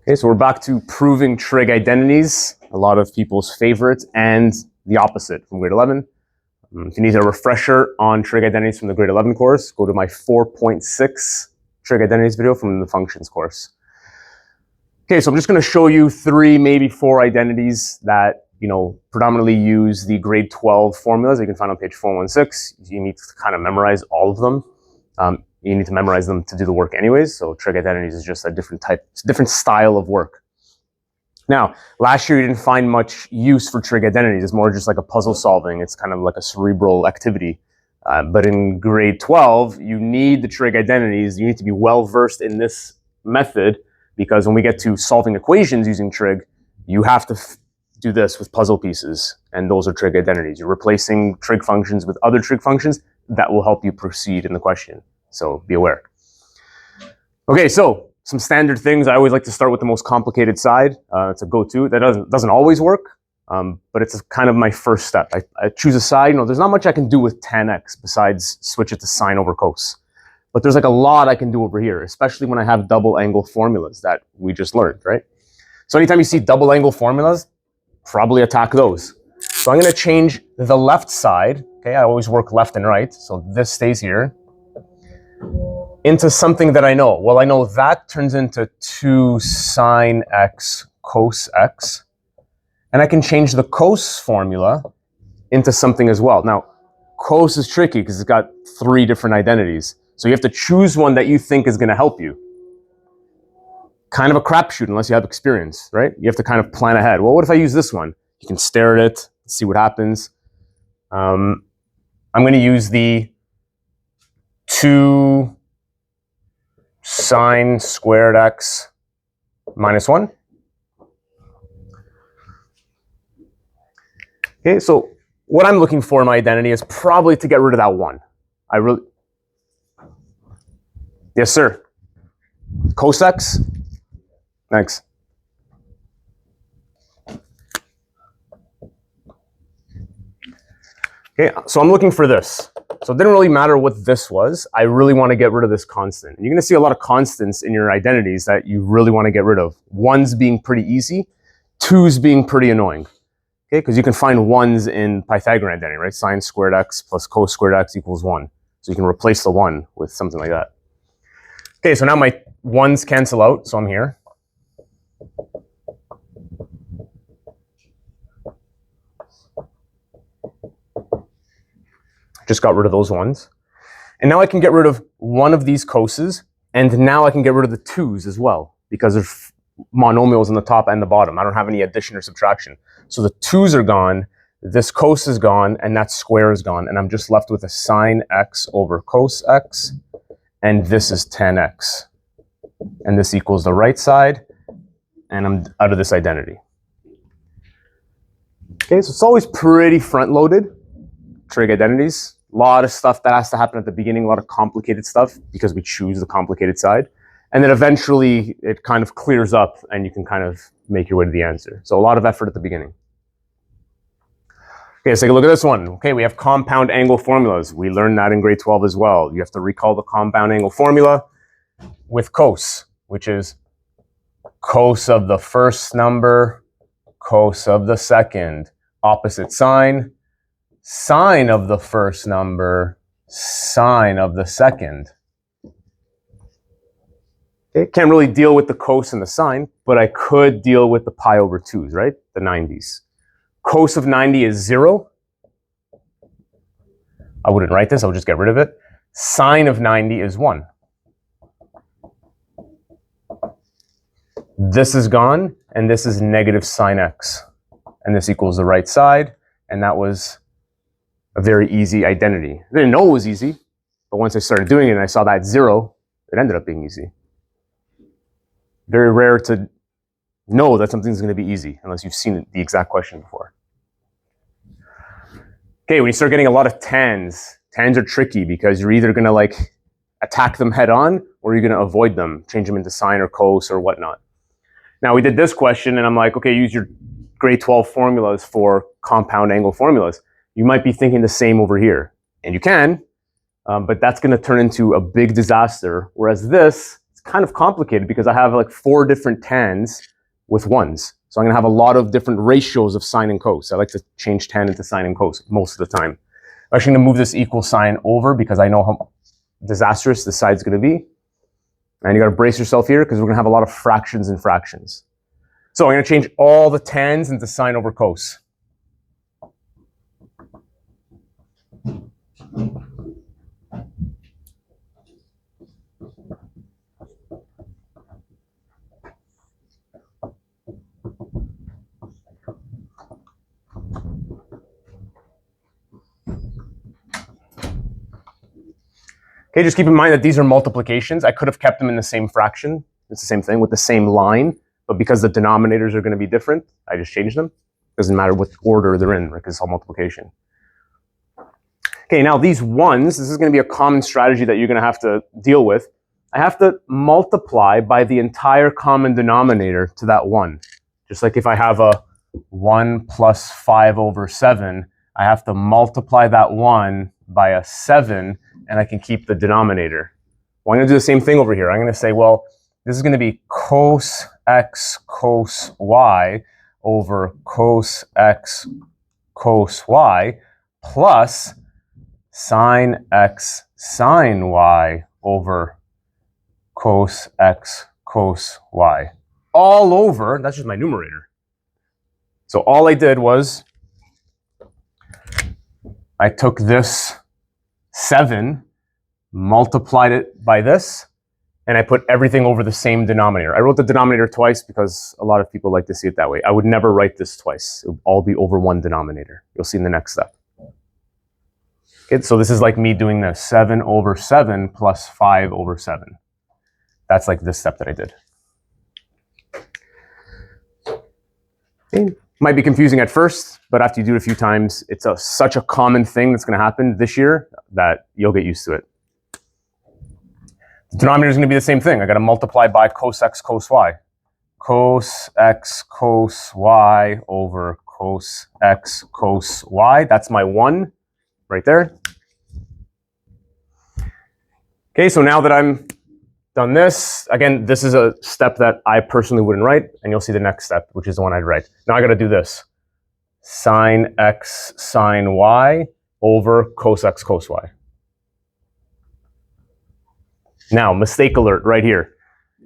Okay, so we're back to proving trig identities, a lot of people's favorite and the opposite from grade 11. If you need a refresher on trig identities from the grade 11 course, go to my 4.6 trig identities video from the functions course. Okay, so I'm just going to show you 3, maybe 4 identities that, predominantly use the grade 12 formulas you can find on page 416. You need to kind of memorize all of them. You need to memorize them to do the work anyways. So trig identities is just a different style of work. Now, last year you didn't find much use for trig identities. It's more just like a puzzle solving. It's kind of like a cerebral activity. But in grade 12, you need the trig identities. You need to be well versed in this method, because when we get to solving equations using trig, you have to do this with puzzle pieces, and those are trig identities. You're replacing trig functions with other trig functions that will help you proceed in the question. So be aware. Okay, so some standard things. I always like to start with the most complicated side. It's a go-to. That doesn't always work, but it's kind of my first step. I choose a side. There's not much I can do with tan x besides switch it to sine over cos. But there's like a lot I can do over here, especially when I have double angle formulas that we just learned, right? So anytime you see double angle formulas, probably attack those. So I'm going to change the left side. Okay, I always work left and right. So this stays here, into something that I know. Well, I know that turns into 2 sine x cos x. And I can change the cos formula into something as well. Now, cos is tricky because it's got 3 different identities. So you have to choose one that you think is going to help you. Kind of a crapshoot unless you have experience, right? You have to kind of plan ahead. Well, what if I use this one? You can stare at it, see what happens. I'm going to use the 2 sine squared x minus 1. Okay, so what I'm looking for in my identity is probably to get rid of that 1. Yes, sir. Cos x? Thanks. Okay, so I'm looking for this. So it didn't really matter what this was. I really want to get rid of this constant. And you're going to see a lot of constants in your identities that you really want to get rid of. 1s being pretty easy, 2s being pretty annoying. Okay, because you can find 1s in Pythagorean identity, right? Sine squared x plus cos squared x equals 1. So you can replace the 1 with something like that. Okay, so now my 1s cancel out, so I'm here. Just got rid of those 1s. And now I can get rid of one of these coses, and now I can get rid of the 2s as well, because there's monomials on the top and the bottom. I don't have any addition or subtraction. So the 2s are gone, this cos is gone, and that square is gone, and I'm just left with a sine x over cos x, and this is tan x. And this equals the right side, and I'm out of this identity. Okay, so it's always pretty front-loaded, trig identities. A lot of stuff that has to happen at the beginning, a lot of complicated stuff, because we choose the complicated side. And then eventually it kind of clears up and you can kind of make your way to the answer. So a lot of effort at the beginning. Okay, let's take a look at this one. Okay, we have compound angle formulas. We learned that in grade 12 as well. You have to recall the compound angle formula with cos, which is cos of the first number, cos of the second, opposite sign, sine of the first number, sine of the second. Okay, can't really deal with the cos and the sine, but I could deal with the pi over 2s, right? The 90s. Cos of 90 is 0. I wouldn't write this, I would just get rid of it. Sine of 90 is 1. This is gone, and this is negative sine x. And this equals the right side, and that was a very easy identity. I didn't know it was easy, but once I started doing it and I saw that 0, it ended up being easy. Very rare to know that something's going to be easy unless you've seen the exact question before. Okay, when you start getting a lot of tans are tricky because you're either going to attack them head on or you're going to avoid them, change them into sine or cos or whatnot. Now we did this question and I'm like, okay, use your grade 12 formulas for compound angle formulas. You might be thinking the same over here, and you can, but that's going to turn into a big disaster. Whereas this, it's kind of complicated because I have like 4 different tans with 1s. So I'm going to have a lot of different ratios of sine and cos. I like to change tan into sine and cos most of the time. I'm actually going to move this equal sign over because I know how disastrous this side's going to be. And you got to brace yourself here because we're going to have a lot of fractions and fractions. So I'm going to change all the tans into sine over cos. Okay, just keep in mind that these are multiplications. I could have kept them in the same fraction. It's the same thing with the same line, but because the denominators are going to be different, I just changed them. Doesn't matter what order they're in, right? Because it's all multiplication. Okay, now these 1s, this is going to be a common strategy that you're going to have to deal with. I have to multiply by the entire common denominator to that 1. Just like if I have a 1 plus 5 over 7, I have to multiply that 1 by a 7, and I can keep the denominator. Well, I'm going to do the same thing over here. I'm going to say, well, this is going to be cos x cos y over cos x cos y plus sine x sine y over cos x cos y. All over, that's just my numerator. So all I did was I took this 7, multiplied it by this, and I put everything over the same denominator. I wrote the denominator twice because a lot of people like to see it that way. I would never write this twice. It would all be over one denominator. You'll see in the next step. Okay, so this is like me doing this, 7 over 7 plus 5 over 7. That's like this step that I did. Okay. Might be confusing at first, but after you do it a few times, it's such a common thing that's going to happen this year that you'll get used to it. The denominator is going to be the same thing. I got to multiply by cos x cos y. Cos x cos y over cos x cos y. That's my 1 right there. Okay, so now that I'm done this, again, this is a step that I personally wouldn't write, and you'll see the next step, which is the one I'd write. Now I got to do this. Sine x sine y over cos x cos y. Now, mistake alert right here.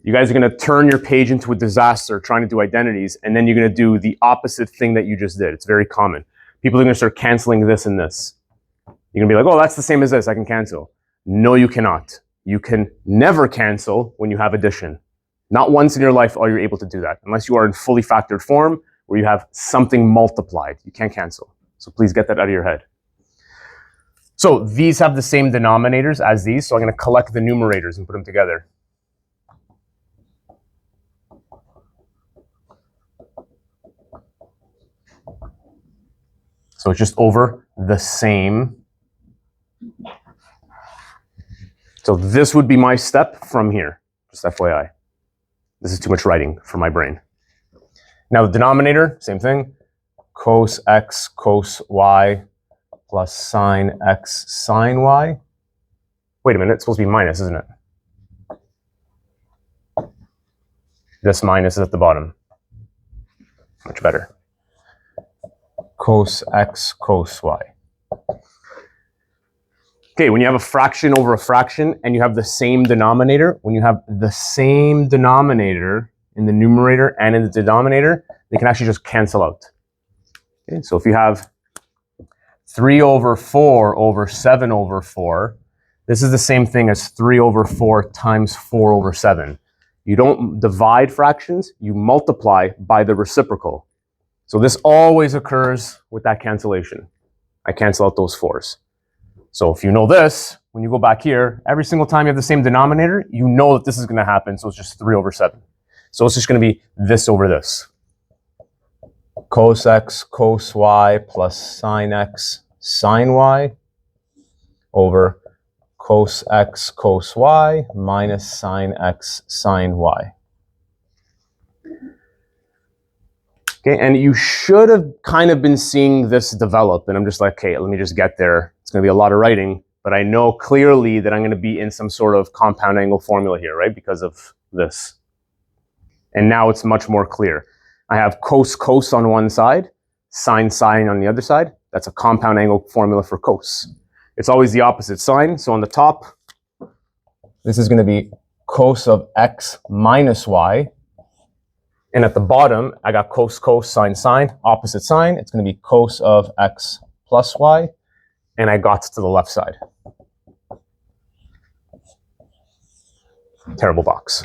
You guys are going to turn your page into a disaster trying to do identities, and then you're going to do the opposite thing that you just did. It's very common. People are going to start canceling this and this. You're going to be like, oh, that's the same as this. I can cancel. No, you cannot. You can never cancel when you have addition. Not once in your life are you able to do that, unless you are in fully factored form where you have something multiplied. You can't cancel. So please get that out of your head. So these have the same denominators as these, so I'm going to collect the numerators and put them together. So it's just over the same. So this would be my step from here, just FYI. This is too much writing for my brain. Now the denominator, same thing. Cos x cos y plus sine x sine y. Wait a minute, it's supposed to be minus, isn't it? This minus is at the bottom. Much better. Cos x cos y. Okay, when you have a fraction over a fraction and you have the same denominator, when you have the same denominator in the numerator and in the denominator, they can actually just cancel out. Okay, so if you have 3 over 4 over 7 over 4, this is the same thing as 3 over 4 times 4 over 7. You don't divide fractions, you multiply by the reciprocal. So this always occurs with that cancellation. I cancel out those 4s. So if you know this, when you go back here, every single time you have the same denominator, you know that this is going to happen, so it's just 3 over 7. So it's just going to be this over this. Cos x cos y plus sine x sine y over cos x cos y minus sine x sine y. Okay, and you should have kind of been seeing this develop, and I'm just like, okay, let me just get there. It's going to be a lot of writing, but I know clearly that I'm going to be in some sort of compound angle formula here, right? Because of this. And now it's much more clear. I have cos on one side, sine on the other side. That's a compound angle formula for cos. It's always the opposite sign. So on the top, this is going to be cos of x minus y. And at the bottom, I got cos, sine, opposite sign. It's going to be cos of x plus y. And I got to the left side. Terrible box.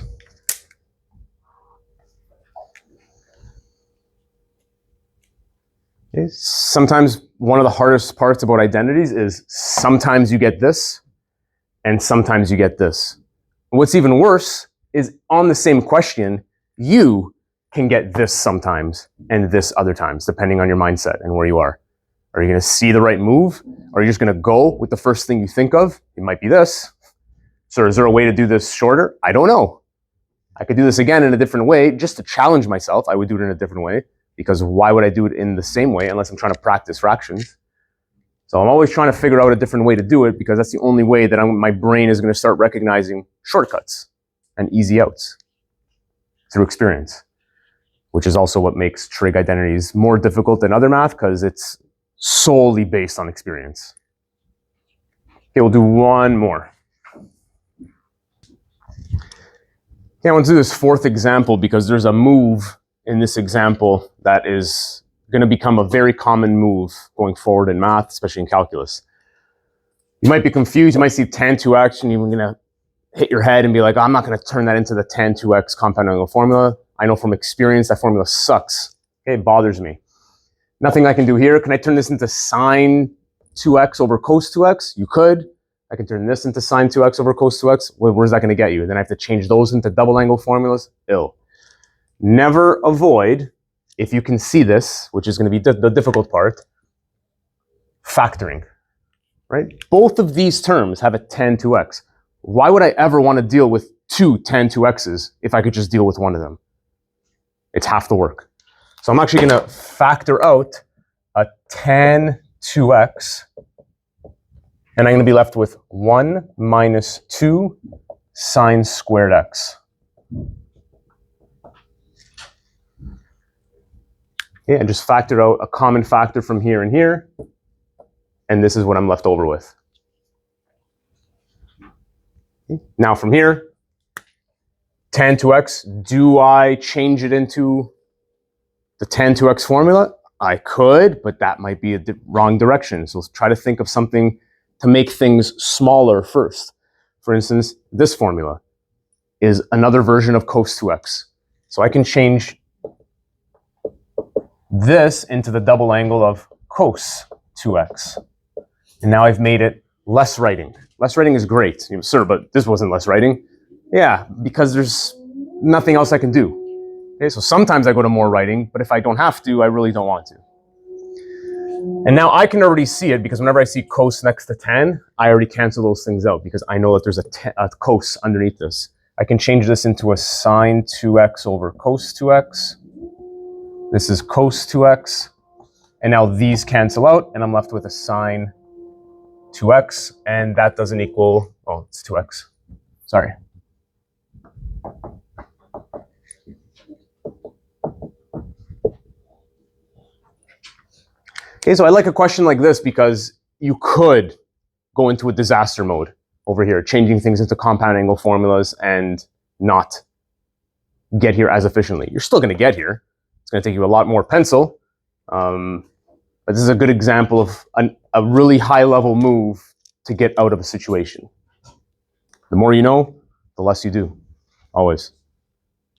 Okay. Sometimes one of the hardest parts about identities is sometimes you get this and sometimes you get this. What's even worse is on the same question, you can get this sometimes and this other times, depending on your mindset and where you are. Are you going to see the right move? Or are you just going to go with the first thing you think of? It might be this. So is there a way to do this shorter? I don't know. I could do this again in a different way just to challenge myself. I would do it in a different way, because why would I do it in the same way unless I'm trying to practice fractions? So I'm always trying to figure out a different way to do it, because that's the only way that my brain is going to start recognizing shortcuts and easy outs through experience, which is also what makes trig identities more difficult than other math, because it's solely based on experience. Okay, we'll do one more. Okay, I want to do this fourth example because there's a move in this example that is going to become a very common move going forward in math, especially in calculus. You might be confused. You might see tan 2x and you're going to hit your head and be like, oh, I'm not going to turn that into the tan 2x compound angle formula. I know from experience that formula sucks. Okay, it bothers me. Nothing I can do here. Can I turn this into sine 2x over cos 2x? You could. I can turn this into sine 2x over cos 2x. Where's that going to get you? Then I have to change those into double angle formulas? Ill. Never avoid, if you can see this, which is going to be the difficult part, factoring, right? Both of these terms have a tan 2x. Why would I ever want to deal with two tan 2x's if I could just deal with one of them? It's half the work. So I'm actually going to factor out a tan 2x, and I'm going to be left with 1 minus 2 sine squared x. Okay, and just factor out a common factor from here and here, and this is what I'm left over with. Okay. Now from here, tan 2x, do I change it into the tan 2x formula? I could, but that might be a wrong direction. So let's try to think of something to make things smaller first. For instance, this formula is another version of cos 2x. So I can change this into the double angle of cos 2x. And now I've made it less writing. Less writing is great. You know, sir, but this wasn't less writing. Yeah, because there's nothing else I can do. Okay, so sometimes I go to more writing, but if I don't have to, I really don't want to. And now I can already see it, because whenever I see cos next to tan, I already cancel those things out because I know that there's a cos underneath this. I can change this into a sine 2x over cos 2x. This is cos 2x. And now these cancel out, and I'm left with a sine 2x, and that doesn't equal, oh, it's 2x. Sorry. Okay, so I like a question like this because you could go into a disaster mode over here, changing things into compound angle formulas and not get here as efficiently. You're still going to get here. It's going to take you a lot more pencil. But this is a good example of a really high-level move to get out of a situation. The more you know, the less you do, always.